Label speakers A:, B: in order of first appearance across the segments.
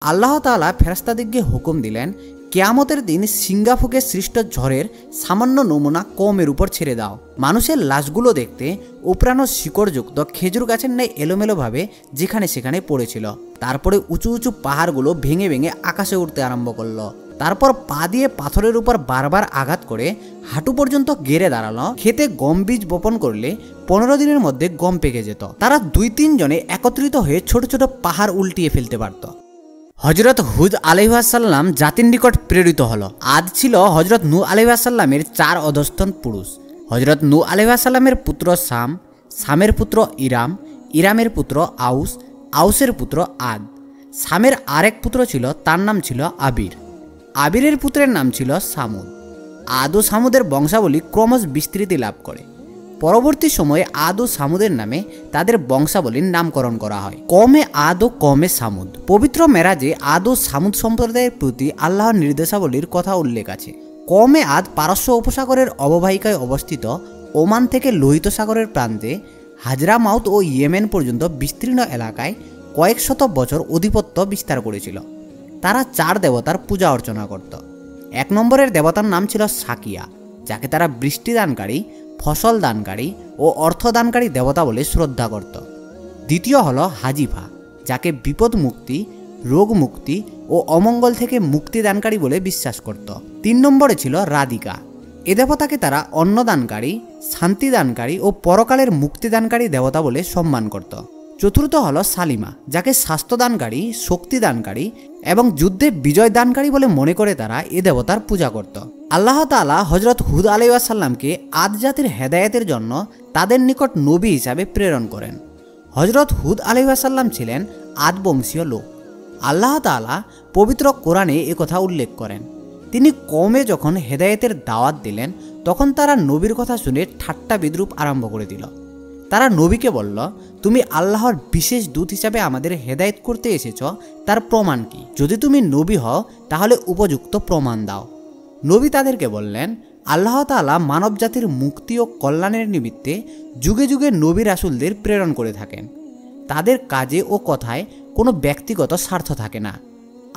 A: আল্লাহ তাআলা ফেরেশতাদিগকে হুকুম দিলেন কিয়ামতের দিন সিঙ্গাফুকে সৃষ্ট ঝড়ের সামান্য নমুনা কওমের উপর ছেড়ে দাও। মানুষের লাশগুলো দেখতে উপরানো শিকড়যুক্ত খেজুর গাছের ন্যায় এলোমেলোভাবে যেখানে সেখানে পড়েছিল। তারপরে উঁচু উঁচু পাহাড়গুলো ভেঙে ভেঙে আকাশে উঠতে আরম্ভ করলো। তারপর পা দিয়ে পাথরের উপর বারবার আঘাত করে হাঁটু পর্যন্ত গেড়ে দাঁড়ালো। খেতে গম বীজ বপন করলে 15 দিনের মধ্যে গম পেকে যেত। তারা 2-3 জনে একত্রিত হয়ে ছোট ছোট পাহাড় উল্টিয়ে ফেলতে পারত। হজরত হুদ আলাইহিসসালাম জাতির নিকট প্রেরিত হলো। আদ ছিল হজরত নূহ আলাইহিসসালামের 4 অধস্তন পুরুষ। হজরত নূহ আলাইহিসসালামের পুত্র সাম, সামের পুত্র ইরাম, ইরামের পুত্র আউস, আউসের পুত্র আদ। সামের আরেক পুত্র ছিল, তার নাম ছিল আবির। আবিরের পুত্রের নাম ছিল সামুদ। আদ ও সামুদের বংশাবলী ক্রমশ বিস্তৃতি লাভ করে। পরবর্তী সময়ে আদ ও সামুদের নামে তাদের বংশাবলীর নামকরণ করা হয়, কওমে আদ ও কওমে সামুদ। পবিত্র মেরাজে আদ ও সামুদ সম্প্রদায়ের প্রতি আল্লাহর নির্দেশাবলীর কথা উল্লেখ আছে। কওমে আদ পারস্য উপসাগরের অববাহিকায় অবস্থিত ওমান থেকে লোহিত সাগরের প্রান্তে হাজরামাউত ও ইয়েমেন পর্যন্ত বিস্তীর্ণ এলাকায় কয়েক শত বছর আধিপত্য বিস্তার করেছিল। তারা 4 দেবতার পূজা অর্চনা করত। 1 নম্বরের দেবতার নাম ছিল সাকিয়া, যাকে তারা বৃষ্টিদানকারী, ফসল দানকারী ও অর্থদানকারী দেবতা বলে শ্রদ্ধা করত। দ্বিতীয় হলো হাজিফা, যাকে বিপদ মুক্তি, রোগ মুক্তি ও অমঙ্গল থেকে মুক্তিদানকারী বলে বিশ্বাস করত। 3 নম্বরে ছিল রাধিকা। এ দেবতাকে তারা অন্নদানকারী, শান্তিদানকারী ও পরকালের মুক্তিদানকারী দেবতা বলে সম্মান করত। চতুর্থ হলো সালিমা, যাকে স্বাস্থ্যদানকারী, শক্তিদানকারী এবং যুদ্ধে বিজয় দানকারী বলে মনে করে তারা এ দেবতার পূজা করত। আল্লাহ তাআলা হজরত হুদ আলাইহিসসালামকে আদ জাতির হেদায়েতের জন্য তাদের নিকট নবী হিসাবে প্রেরণ করেন। হজরত হুদ আলাইহিসসালাম ছিলেন আদ বংশীয় লোক। আল্লাহ তাআলা পবিত্র কোরআনে একথা উল্লেখ করেন। তিনি কওমে যখন হেদায়েতের দাওয়াত দিলেন, তখন তারা নবীর কথা শুনে ঠাট্টা বিদ্রুপ আরম্ভ করে দিল। তারা নবীকে বলল, তুমি আল্লাহর বিশেষ দূত হিসাবে আমাদের হেদায়েত করতে এসেছ, তার প্রমাণ কি? যদি তুমি নবী হও তাহলে উপযুক্ত প্রমাণ দাও। নবী তাদেরকে বললেন, আল্লাহ তাআলা মানব জাতির মুক্তি ও কল্যাণের নিমিত্তে যুগে যুগে নবী রাসূলদের প্রেরণ করে থাকেন। তাদের কাজে ও কথায় কোনো ব্যক্তিগত স্বার্থ থাকে না।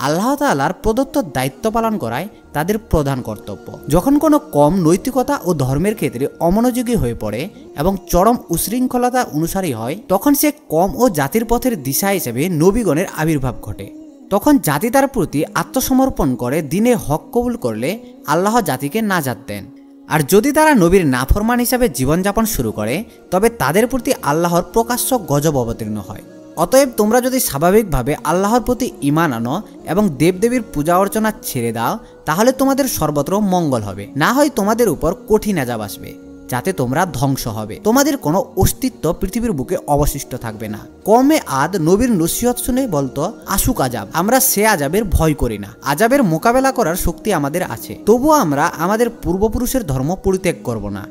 A: আল্লাহ তাআলার প্রদত্ত দায়িত্ব পালন করাই তাদের প্রধান কর্তব্য। যখন কোনো কম নৈতিকতা ও ধর্মের ক্ষেত্রে অমনোযোগী হয়ে পড়ে এবং চরম উশৃঙ্খলতা অনুসারী হয়, তখন সে কম ও জাতির পথের দিশা হিসেবে নবীগণের আবির্ভাব ঘটে। তখন জাতি তার প্রতি আত্মসমর্পণ করে দিনে হক কবুল করলে আল্লাহ জাতিকে নাজাত দেন। আর যদি তারা নবীর নাফরমান হিসাবে জীবনযাপন শুরু করে, তবে তাদের প্রতি আল্লাহর প্রকাশ্য গজব অবতীর্ণ হয়। অতএব তোমরা যদি স্বাভাবিকভাবে আল্লাহর প্রতি ঈমান আনো এবং দেবদেবীর পূজা অর্চনা ছেড়ে দাও, তাহলে তোমাদের সর্বত্র মঙ্গল হবে, না হয় তোমাদের উপর কঠিন আযাব আসবে, যাতে তোমরা ধ্বংস হবে। তোমাদের কোনো অস্তিত্ব পৃথিবীর বুকে অবশিষ্ট থাকবে না। কওমে আদ নবীর নসিহত শুনে বলতো, আসুক আযাব, আমরা সে আযাবের ভয় করি না। আযাবের মোকাবেলা করার শক্তি আমাদের আছে, তবুও আমরা আমাদের পূর্বপুরুষের ধর্ম পরিত্যাগ করব না।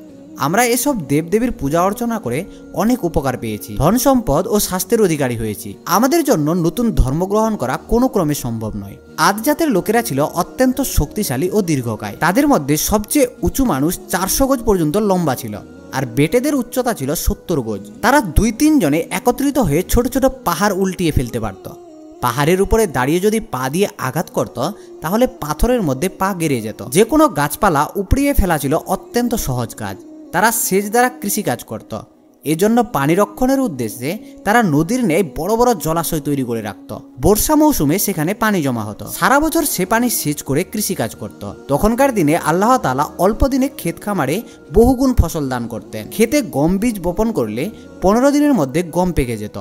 A: আমরা এসব দেবদেবীর পূজা অর্চনা করে অনেক উপকার পেয়েছি, ধন সম্পদ ও স্বাস্থ্যের অধিকারী হয়েছি। আমাদের জন্য নতুন ধর্ম গ্রহণ করা কোনো ক্রমে সম্ভব নয়। আদ জাতের লোকেরা ছিল অত্যন্ত শক্তিশালী ও দীর্ঘকায়। তাদের মধ্যে সবচেয়ে উঁচু মানুষ 400 গজ পর্যন্ত লম্বা ছিল, আর বেটেদের উচ্চতা ছিল 70 গজ। তারা 2-3 জনে একত্রিত হয়ে ছোট ছোট পাহাড় উল্টিয়ে ফেলতে পারত। পাহাড়ের উপরে দাঁড়িয়ে যদি পা দিয়ে আঘাত করত, তাহলে পাথরের মধ্যে পা গেড়ে যেত। যে কোনো গাছপালা উপড়িয়ে ফেলা ছিল অত্যন্ত সহজ কাজ। তারা সেচ দ্বারা কৃষিকাজ করত। এজন্য পানি রক্ষণের উদ্দেশ্যে তারা নদীর ন্যায় বড় বড় জলাশয় তৈরি করে রাখত। বর্ষা মৌসুমে সেখানে পানি জমা হতো। সারা বছর সে পানি সেচ করে কৃষিকাজ করত। তখনকার দিনে আল্লাহ তাআলা অল্প দিনে ক্ষেত খামারে বহুগুণ ফসল দান করতেন। খেতে গম বীজ বপন করলে 15 দিনের মধ্যে গম পেকে যেত।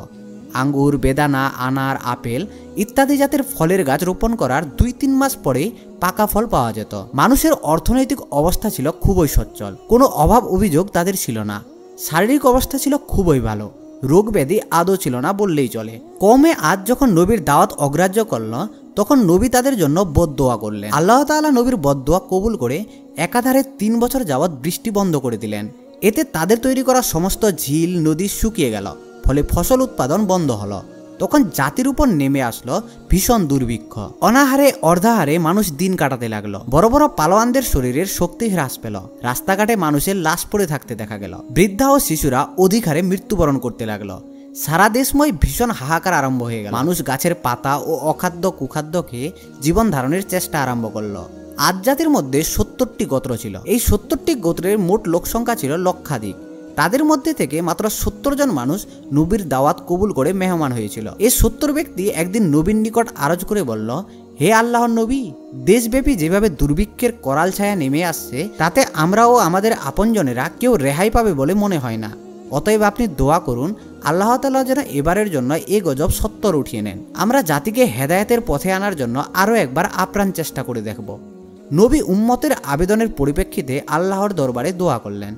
A: আঙ্গুর, বেদানা, আনার, আপেল ইত্যাদি জাতের ফলের গাছ রোপণ করার 2-3 মাস পরে পাকা ফল পাওয়া যেত। মানুষের অর্থনৈতিক অবস্থা ছিল খুবই সচ্ছল, কোনো অভাব অভিযোগ তাদের ছিল না। শারীরিক অবস্থা ছিল খুবই ভালো, রোগ ব্যাধি আদৌ ছিল না বললেই চলে। কওমে আদ যখন নবীর দাওয়াত অগ্রাহ্য করল, তখন নবী তাদের জন্য বদদোয়া করলেন। আল্লাহ তাআলা নবীর বদদোয়া কবুল করে একাধারে 3 বছর যাবৎ বৃষ্টি বন্ধ করে দিলেন। এতে তাদের তৈরি করা সমস্ত ঝিল, নদী শুকিয়ে গেল, ফলে ফসল উৎপাদন বন্ধ হলো। তখন জাতির উপর নেমে আসলো ভীষণ দুর্ভিক্ষ। অনাহারে অর্ধাহারে মানুষ দিন কাটাতে লাগলো। বড় বড় পালোয়ানদের শরীরের শক্তি হ্রাস পেল। রাস্তাঘাটে মানুষের লাশ পড়ে থাকতে দেখা গেল। বৃদ্ধা ও শিশুরা অধিক হারে মৃত্যুবরণ করতে লাগলো। সারা দেশময় ভীষণ হাহাকার আরম্ভ হয়ে গেল। মানুষ গাছের পাতা ও অখাদ্য কুখাদ্য খেয়ে জীবন ধারণের চেষ্টা আরম্ভ করলো। আদ জাতির মধ্যে 70টি গোত্র ছিল। এই 70টি গোত্রের মোট লোক সংখ্যা ছিল লক্ষাধিক। তাদের মধ্যে থেকে মাত্র 70 জন মানুষ নবীর দাওয়াত কবুল করে মেহমান হয়েছিল। এই 70 ব্যক্তি একদিন নবীর নিকট আরজ করে বলল, হে আল্লাহর নবী, দেশব্যাপী যেভাবে দুর্ভিক্ষের করাল ছায়া নেমে আসছে তাতে আমরা ও আমাদের আপনজনেরা কেউ রেহাই পাবে বলে মনে হয় না। অতএব আপনি দোয়া করুন আল্লাহ তাআলা যেন এবারের জন্য এ গজব সত্তর উঠিয়ে নেন। আমরা জাতিকে হেদায়েতের পথে আনার জন্য আরও একবার আপ্রাণ চেষ্টা করে দেখব। নবী উম্মতের আবেদনের পরিপ্রেক্ষিতে আল্লাহর দরবারে দোয়া করলেন।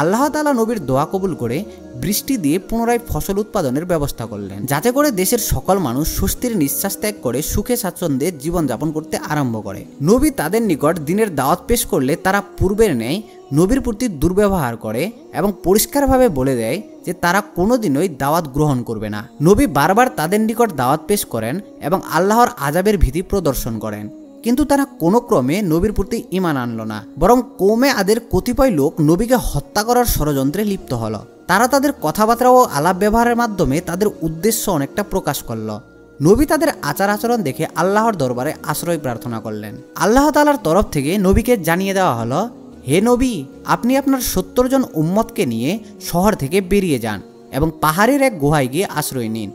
A: আল্লাহ তাআলা নবীর দোয়া কবুল করে বৃষ্টি দিয়ে পুনরায় ফসল উৎপাদনের ব্যবস্থা করলেন, যাতে করে দেশের সকল মানুষ স্বস্তির নিঃশ্বাস ত্যাগ করে সুখে স্বাচ্ছন্দ্যে জীবনযাপন করতে আরম্ভ করে। নবী তাদের নিকট দিনের দাওয়াত পেশ করলে তারা পূর্বের ন্যায় নবীর প্রতি দুর্ব্যবহার করে এবং পরিষ্কারভাবে বলে দেয় যে তারা কোনোদিনই দাওয়াত গ্রহণ করবে না। নবী বারবার তাদের নিকট দাওয়াত পেশ করেন এবং আল্লাহর আযাবের ভীতি প্রদর্শন করেন, কিন্তু তারা কোনো ক্রমে নবীর প্রতি ঈমান আনল না, বরং কওমে আদের কতিপয় লোক নবীকে হত্যা করার ষড়যন্ত্রে লিপ্ত হলো। তারা তাদের কথাবার্তা ও আলাপ ব্যবহারের মাধ্যমে তাদের উদ্দেশ্য অনেকটা প্রকাশ করল। নবী তাদের আচার আচরণ দেখে আল্লাহর দরবারে আশ্রয় প্রার্থনা করলেন। আল্লাহ তাআলার তরফ থেকে নবীকে জানিয়ে দেওয়া হলো, হে নবী, আপনি আপনার 70 জন উম্মতকে নিয়ে শহর থেকে বেরিয়ে যান এবং পাহাড়ের এক গুহায় গিয়ে আশ্রয় নিন।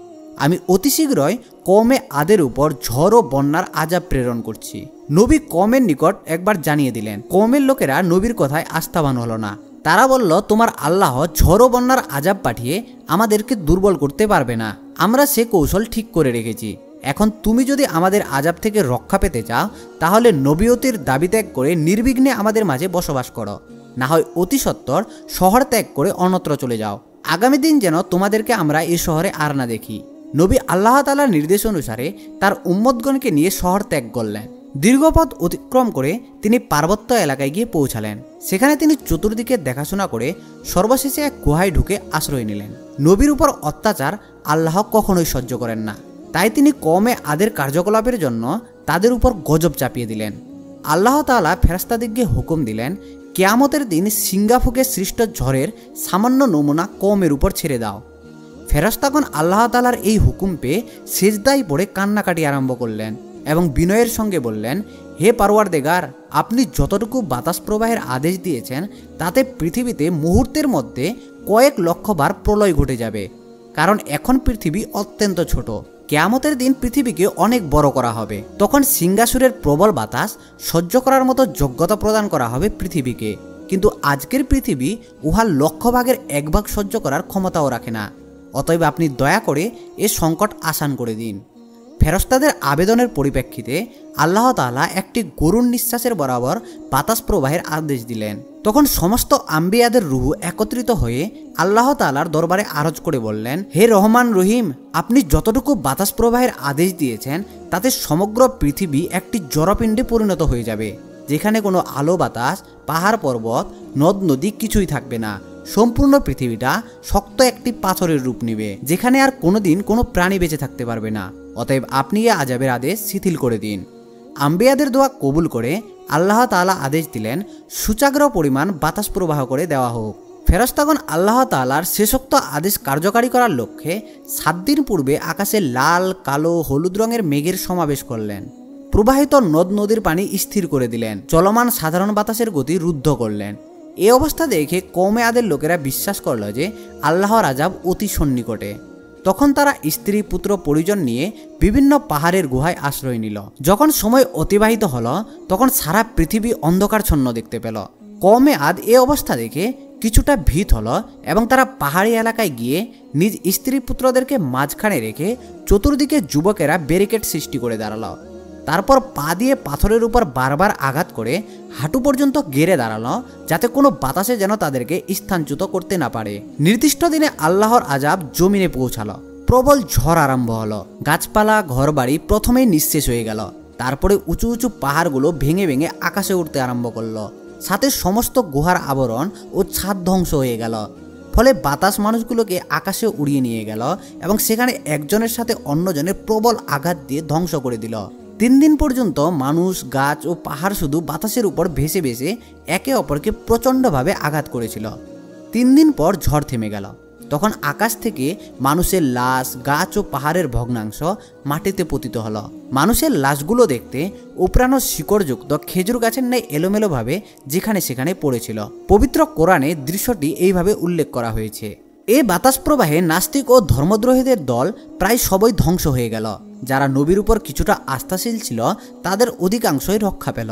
A: আমি অতি শীঘ্রই কওমে আদের উপর ঝড় ও বন্যার আযাব প্রেরণ করছি। নবী কওমের নিকট একবার জানিয়ে দিলেন। কওমের লোকেরা নবীর কথায় আস্থাবান হলো না। তারা বলল, তোমার আল্লাহ ঝড় ও বন্যার আযাব পাঠিয়ে আমাদেরকে দুর্বল করতে পারবে না। আমরা সে কৌশল ঠিক করে রেখেছি। এখন তুমি যদি আমাদের আযাব থেকে রক্ষা পেতে চাও তাহলে নবীয়তের দাবি ত্যাগ করে নির্বিঘ্নে আমাদের মাঝে বসবাস করো, না হয় অতি সত্বর শহর ত্যাগ করে অন্যত্র চলে যাও। আগামী দিন যেন তোমাদেরকে আমরা এই শহরে আর না দেখি। নবী আল্লাহ তাআলার নির্দেশ অনুসারে তার উম্মতগণকে নিয়ে শহর ত্যাগ করলেন। দীর্ঘপথ অতিক্রম করে তিনি পার্বত্য এলাকায় গিয়ে পৌঁছালেন। সেখানে তিনি চতুর্দিকে দেখাশোনা করে সর্বশেষে এক গুহায় ঢুকে আশ্রয় নিলেন। নবীর উপর অত্যাচার আল্লাহ কখনোই সহ্য করেন না, তাই তিনি কওমে আদের কার্যকলাপের জন্য তাদের উপর গজব চাপিয়ে দিলেন। আল্লাহ তাআলা ফেরেশতাদিগকে হুকুম দিলেন, কিয়ামতের দিন সিঙ্গাফুকে সৃষ্ট ঝড়ের সামান্য নমুনা কওমের উপর ছেড়ে দাও। ফেরেশতাগণ আল্লাহ তাআলার এই হুকুম পেয়ে সিজদায় পড়ে কান্নাকাটি আরম্ভ করলেন এবং বিনয়ের সঙ্গে বললেন, হে পারওয়ারদিগার, আপনি যতটুকু বাতাস প্রবাহের আদেশ দিয়েছেন তাতে পৃথিবীতে মুহূর্তের মধ্যে কয়েক লক্ষ বার প্রলয় ঘটে যাবে, কারণ এখন পৃথিবী অত্যন্ত ছোট। কিয়ামতের দিন পৃথিবীকে অনেক বড় করা হবে। তখন সিঙ্গাসুরের প্রবল বাতাস সহ্য করার মতো যোগ্যতা প্রদান করা হবে পৃথিবীকে, কিন্তু আজকের পৃথিবী উহার লক্ষ ভাগের 1 ভাগ সহ্য করার ক্ষমতাও রাখে না। অতএব আপনি দয়া করে এ সংকট আসান করে দিন। ফেরেশতাদের আবেদনের পরিপ্রেক্ষিতে আল্লাহ তাআলা একটি গরুর নিঃশ্বাসের বরাবর বাতাস প্রবাহের আদেশ দিলেন। তখন সমস্ত আম্বিয়াদের রূহ একত্রিত হয়ে আল্লাহ তাআলার দরবারে আরজ করে বললেন, হে রহমান রহিম, আপনি যতটুকু বাতাস প্রবাহের আদেশ দিয়েছেন তাতে সমগ্র পৃথিবী একটি জড়পিণ্ডে পরিণত হয়ে যাবে, যেখানে কোনো আলো বাতাস, পাহাড় পর্বত, নদ নদী কিছুই থাকবে না। সম্পূর্ণ পৃথিবীটা শক্ত একটি পাথরের রূপ নেবে, যেখানে আর কোনোদিন কোনো প্রাণী বেঁচে থাকতে পারবে না। অতএব আপনি এ আযাবের আদেশ শিথিল করে দিন। আম্বিয়াদের দোয়া কবুল করে আল্লাহ তাআলা আদেশ দিলেন, সূচাগ্র পরিমাণ বাতাস প্রবাহ করে দেওয়া হোক। ফেরেশতাগণ আল্লাহ তাআলার শেষোক্ত আদেশ কার্যকারী করার লক্ষ্যে 7 দিন পূর্বে আকাশে লাল, কালো, হলুদ রঙের মেঘের সমাবেশ করলেন। প্রবাহিত নদ নদীর পানি স্থির করে দিলেন। চলমান সাধারণ বাতাসের গতি রুদ্ধ করলেন। এ অবস্থা দেখে কওমে আদের লোকেরা বিশ্বাস করল যে আল্লাহর আযাব অতি সন্নিকটে। তখন তারা স্ত্রী, পুত্র, পরিজন নিয়ে বিভিন্ন পাহাড়ের গুহায় আশ্রয় নিল। যখন সময় অতিবাহিত হলো তখন সারা পৃথিবী অন্ধকারচ্ছন্ন দেখতে পেল। কওমে আদ এ অবস্থা দেখে কিছুটা ভীত হলো এবং তারা পাহাড়ি এলাকায় গিয়ে নিজ স্ত্রী পুত্রদেরকে মাঝখানে রেখে চতুর্দিকে যুবকেরা ব্যারিকেড সৃষ্টি করে দাঁড়ালো। তারপর পা দিয়ে পাথরের উপর বারবার আঘাত করে হাঁটু পর্যন্ত গেড়ে দাঁড়ালো, যাতে কোনো বাতাসে যেন তাদেরকে স্থানচ্যুত করতে না পারে। নির্দিষ্ট দিনে আল্লাহর আযাব জমিনে পৌঁছালো। প্রবল ঝড় আরম্ভ হলো। গাছপালা, ঘরবাড়ি প্রথমেই নিঃশেষ হয়ে গেল। তারপরে উঁচু উঁচু পাহাড়গুলো ভেঙে ভেঙে আকাশে উঠতে আরম্ভ করলো। সাথে সমস্ত গুহার আবরণ ও ছাদ ধ্বংস হয়ে গেল। ফলে বাতাস মানুষগুলোকে আকাশে উড়িয়ে নিয়ে গেল এবং সেখানে একজনের সাথে অন্যজনের প্রবল আঘাত দিয়ে ধ্বংস করে দিল। 3 দিন পর্যন্ত মানুষ, গাছ ও পাহাড় শুধু বাতাসের উপর ভেসে ভেসে একে অপরকে প্রচণ্ডভাবে আঘাত করেছিল। 3 দিন পর ঝড় থেমে গেল। তখন আকাশ থেকে মানুষের লাশ, গাছ ও পাহাড়ের ভগ্নাংশ মাটিতে পতিত হলো। মানুষের লাশগুলো দেখতে উপড়ানো শিকড়যুক্ত খেজুর গাছের ন্যায় এলোমেলোভাবে যেখানে সেখানে পড়েছিল। পবিত্র কোরআনে দৃশ্যটি এইভাবে উল্লেখ করা হয়েছে। এই বাতাস প্রবাহে নাস্তিক ও ধর্মদ্রোহীদের দল প্রায় সবই ধ্বংস হয়ে গেল। যারা নবীর উপর কিছুটা আস্থাশীল ছিল তাদের অধিকাংশই রক্ষা পেল।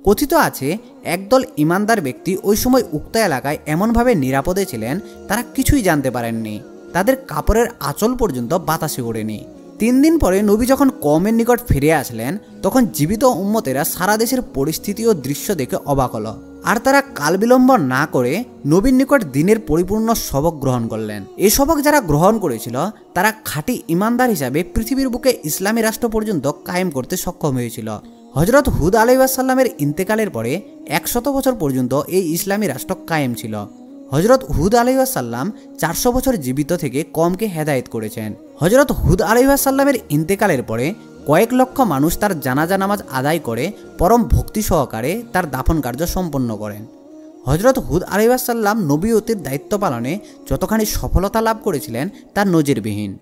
A: কথিত আছে একদল ইমানদার ব্যক্তি ওই সময় উক্ত এলাকায় এমনভাবে নিরাপদে ছিলেন তারা কিছুই জানতে পারেননি। তাদের কাপড়ের আঁচল পর্যন্ত বাতাসে ওড়েনি। 3 দিন পরে নবী যখন কওমের নিকট ফিরে আসলেন তখন জীবিত উম্মতেরা সারা দেশের পরিস্থিতি ও দৃশ্য দেখে অবাক হলো। আর তারা কাল বিলম্ব না করে নবীর নিকট দিনের পরিপূর্ণ সবক গ্রহণ করলেন। এই সবক যারা গ্রহণ করেছিল তারা খাঁটি ইমানদার হিসাবে পৃথিবীর বুকে ইসলামী রাষ্ট্র পর্যন্ত কায়েম করতে সক্ষম হয়েছিল। হজরত হুদ আলাইহিসসালামের ইন্তেকালের পরে 100 বছর পর্যন্ত এই ইসলামী রাষ্ট্র কায়েম ছিল। হজরত হুদ আলাইহিসসালাম 400 বছর জীবিত থেকে কওমকে হেদায়েত করেছেন। হজরত হুদ আলাইহিসসালামের ইন্তেকালের পরে কয়েক লক্ষ মানুষ তার জানাজা নামাজ আদায় করে পরম ভক্তি সহকারে তার দাফন কার্য সম্পন্ন করেন। হজরত হুদ আলাইহিসসালাম নবুয়তের দায়িত্ব পালনে যতখানি সফলতা লাভ করেছিলেন তা নজিরবিহীন।